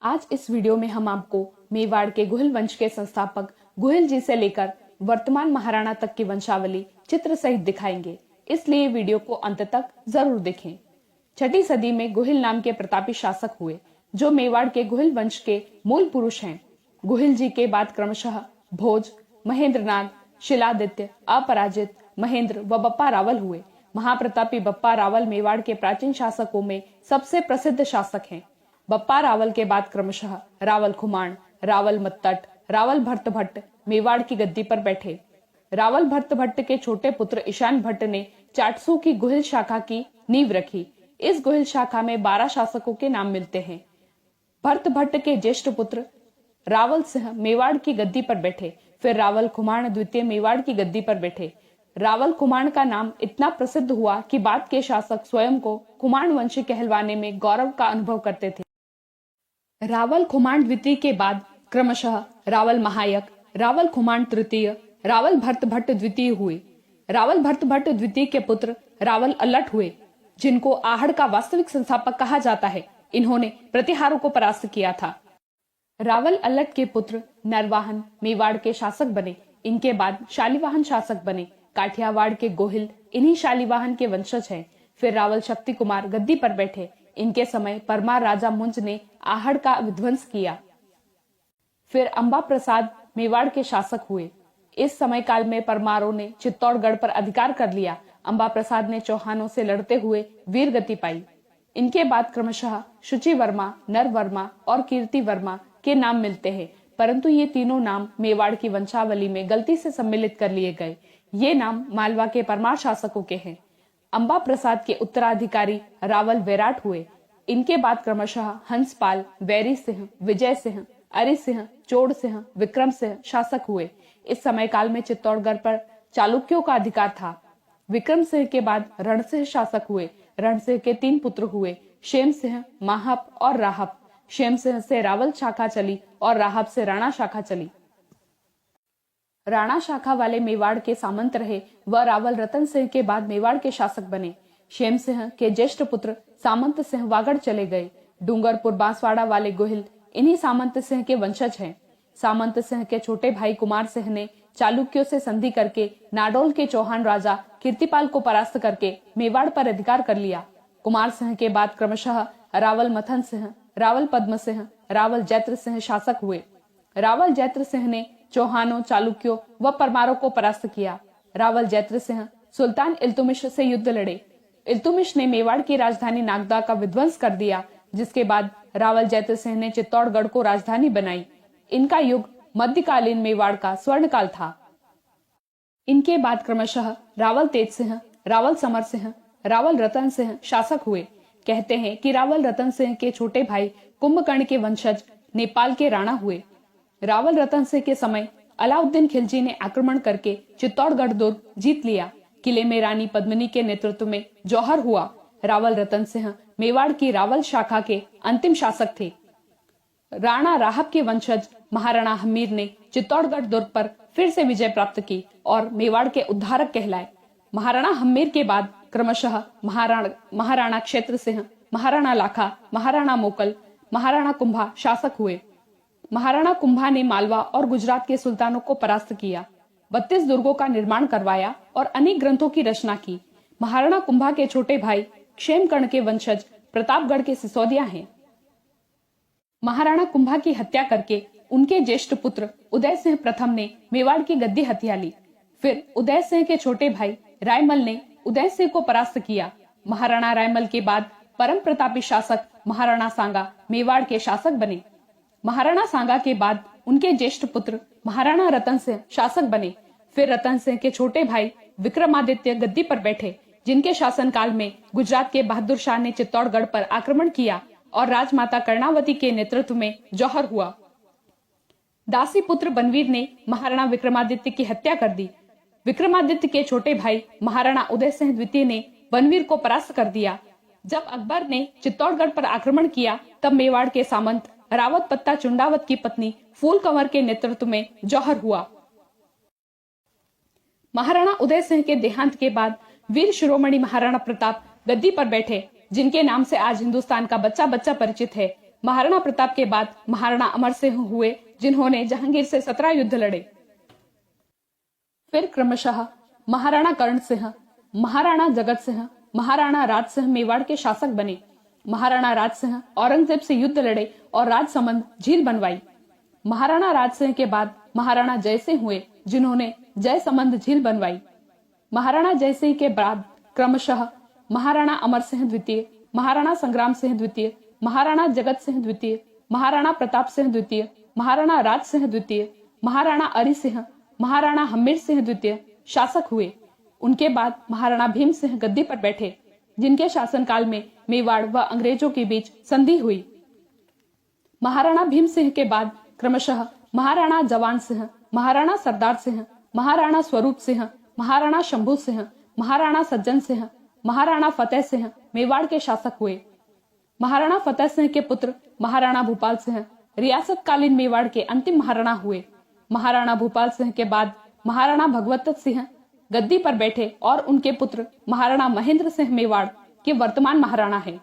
आज इस वीडियो में हम आपको मेवाड़ के गुहिल वंश के संस्थापक गुहिल जी से लेकर वर्तमान महाराणा तक की वंशावली चित्र सहित दिखाएंगे, इसलिए वीडियो को अंत तक जरूर देखें। 6ठी सदी में गुहिल नाम के प्रतापी शासक हुए, जो मेवाड़ के गुहिल वंश के मूल पुरुष हैं। गुहिल जी के बाद क्रमशः भोज, महेंद्रनाथ, शिलादित्य, अपराजित, महेंद्र व बप्पा रावल हुए। महाप्रतापी बप्पा रावल मेवाड़ के प्राचीन शासकों में सबसे प्रसिद्ध शासक हैं। बप्पा रावल के बाद क्रमशः रावल खुमाण, रावल मत्तट, रावल भट्ट भट्ट मेवाड़ की गद्दी पर बैठे। रावल भट्ट भट्ट के छोटे पुत्र ईशान भट्ट ने चाटसू की गुहिल शाखा की नींव रखी। इस गुहिल शाखा में 12 शासकों के नाम मिलते हैं। भट्ट भट्ट के ज्येष्ठ पुत्र रावल सिंह मेवाड़ की गद्दी पर बैठे। फिर रावल खुमाण द्वितीय मेवाड़ की गद्दी पर बैठे। रावल खुमाण का नाम इतना प्रसिद्ध हुआ कि बाद के शासक स्वयं को खुमाण वंशी कहलवाने में गौरव का अनुभव करते थे। रावल खुमाण द्वितीय के बाद क्रमशः रावल महायक, रावल खुमाण तृतीय, रावल भट्ट भट्ट द्वितीय हुए। रावल भट्ट भट्ट द्वितीय के पुत्र रावल अल्लट हुए, जिनको आहड़ का वास्तविक संस्थापक कहा जाता है। इन्होंने प्रतिहारों को परास्त किया था। रावल अल्लट के पुत्र नरवाहन मेवाड़ के शासक बने। इनके बाद शालिवाहन शासक बने। काठियावाड़ के गोहिल इन्हीं शालिवाहन के वंशज हैं। फिर रावल शक्ति कुमार गद्दी पर बैठे। इनके समय परमार राजा मुंज ने आहड़ का विध्वंस किया। फिर अंबा प्रसाद मेवाड़ के शासक हुए। इस समय काल में परमारों ने चित्तौड़गढ़ पर अधिकार कर लिया। अंबा प्रसाद ने चौहानों से लड़ते हुए वीर गति पाई। इनके बाद क्रमशः शुचि वर्मा, नर वर्मा और कीर्ति वर्मा के नाम मिलते हैं, परंतु ये तीनों नाम मेवाड़ की वंशावली में गलती से सम्मिलित कर लिए गए। ये नाम मालवा के परमार शासकों के हैं। अंबा प्रसाद के उत्तराधिकारी रावल वैराट हुए। इनके बाद क्रमशः हंसपाल, वैरी सिंह, विजय सिंह, अरि सिंह, चोड़ सिंह, विक्रम सिंह शासक हुए। इस समय काल में चित्तौड़गढ़ पर चालुक्यों का अधिकार था। विक्रम सिंह के बाद रणसिंह शासक हुए। रणसिंह के 3 पुत्र हुए, शेम सिंह, माहप और राहप। शेम सिंह से रावल शाखा चली और राहब से राणा शाखा चली। राणा शाखा वाले मेवाड़ के सामंत रहे। वह रावल रतन सिंह के बाद मेवाड़ के शासक बने। शेम सिंह के ज्येष्ठ पुत्र सामंत सिंह वागड़ चले गए। डूंगरपुर बांसवाड़ा वाले गुहिल इन्हीं सामंत सिंह के वंशज हैं। सामंत सिंह के छोटे भाई कुमार सिंह ने चालुक्यों से संधि करके नाडोल के चौहान राजा कीर्तिपाल को परास्त करके मेवाड़ पर अधिकार कर लिया। कुमार सिंह के बाद क्रमशः रावल मथन सिंह, रावल पद्म सिंह, रावल जैत्र सिंह शासक हुए। रावल जैत्र सिंह ने चौहानों, चालुक्यों व परमारों को परास्त किया। रावल जैत्र सिंह सुल्तान इल्तुमिश से युद्ध लड़े। इल्तुमिश ने मेवाड़ की राजधानी नागदा का विध्वंस कर दिया, जिसके बाद रावल जैत्र सिंह ने चित्तौड़गढ़ को राजधानी बनाई। इनका युग मध्यकालीन मेवाड़ का स्वर्ण काल था। इनके बाद क्रमशः रावल तेज सिंह, रावल समर सिंह, रावल रतन सिंह शासक हुए। कहते हैं कि रावल रतन सिंह के छोटे भाई कुंभकर्ण के वंशज नेपाल के राणा हुए। रावल रतन सिंह के समय अलाउद्दीन खिलजी ने आक्रमण करके चित्तौड़गढ़ दुर्ग जीत लिया। किले में रानी पद्मिनी के नेतृत्व में जौहर हुआ। रावल रतन सिंह मेवाड़ की रावल शाखा के अंतिम शासक थे। राणा राहब के वंशज महाराणा हमीर ने चित्तौड़गढ़ दुर्ग पर फिर से विजय प्राप्त की और मेवाड़ के उद्धारक कहलाए। महाराणा हमीर के बाद क्रमशः महाराणा क्षेत्र सिंह, महाराणा लाखा, महाराणा मोकल, महाराणा कुंभा शासक हुए। महाराणा कुंभा ने मालवा और गुजरात के सुल्तानों को परास्त किया, 32 दुर्गों का निर्माण करवाया और अनेक ग्रंथों की रचना की। महाराणा कुंभा के छोटे भाई क्षेमकर्ण के वंशज प्रतापगढ़ के सिसोदिया हैं। महाराणा कुंभा की हत्या करके उनके ज्येष्ठ पुत्र उदय सिंह प्रथम ने मेवाड़ की गद्दी हथिया ली। फिर उदय सिंह के छोटे भाई रायमल ने उदय सिंह को परास्त किया। महाराणा रायमल के बाद परम प्रतापी शासक महाराणा सांगा मेवाड़ के शासक बने। महाराणा सांगा के बाद उनके ज्येष्ठ पुत्र महाराणा रतन सिंह शासक बने। फिर रतन सिंह के छोटे भाई विक्रमादित्य गद्दी पर बैठे, जिनके शासनकाल में गुजरात के बहादुर शाह ने चित्तौड़गढ़ पर आक्रमण किया और राजमाता कर्णावती के नेतृत्व में जौहर हुआ। दासी पुत्र बनवीर ने महाराणा विक्रमादित्य की हत्या कर दी। विक्रमादित्य के छोटे भाई महाराणा उदय सिंह द्वितीय ने बनवीर को परास्त कर दिया। जब अकबर ने चित्तौड़गढ़ पर आक्रमण किया, तब मेवाड़ के सामंत रावत पत्ता चुंडावत की पत्नी फूल कंवर के नेतृत्व में जौहर हुआ। महाराणा उदय सिंह के देहांत के बाद वीर शिरोमणि महाराणा प्रताप गद्दी पर बैठे, जिनके नाम से आज हिंदुस्तान का बच्चा बच्चा परिचित है। महाराणा प्रताप के बाद महाराणा अमर सिंह हुए, जिन्होंने जहांगीर से 17 युद्ध लड़े। फिर क्रमशः महाराणा कर्ण सिंह, महाराणा जगत सिंह, महाराणा राज सिंह मेवाड़ के शासक बने। महाराणा राज सिंह औरंगजेब से युद्ध लड़े और राजसमंद झील बनवाई। महाराणा राज सिंह के बाद महाराणा जय सिंह हुए, जिन्होंने जयसमंद झील बनवाई। महाराणा जय सिंह के बाद क्रमशः महाराणा अमर सिंह द्वितीय, महाराणा संग्राम सिंह द्वितीय, महाराणा जगत सिंह द्वितीय, महाराणा प्रताप सिंह द्वितीय, महाराणा राज सिंह द्वितीय, महाराणा अरि सिंह, महाराणा हम्मीर सिंह द्वितीय शासक हुए। उनके बाद महाराणा भीम सिंह गद्दी पर बैठे, जिनके शासनकाल में मेवाड़ व अंग्रेजों के बीच संधि हुई। महाराणा भीम सिंह के बाद क्रमशः महाराणा जवान सिंह, महाराणा सरदार सिंह, महाराणा स्वरूप सिंह, महाराणा शंभू सिंह, महाराणा सज्जन सिंह, महाराणा फतेह सिंह मेवाड़ के शासक हुए। महाराणा फतेह सिंह के पुत्र महाराणा भूपाल सिंह रियासतकालीन मेवाड़ के अंतिम महाराणा हुए। महाराणा भूपाल सिंह के बाद महाराणा भगवत सिंह गद्दी पर बैठे और उनके पुत्र महाराणा महेंद्र सिंह मेवाड़ के वर्तमान महाराणा है।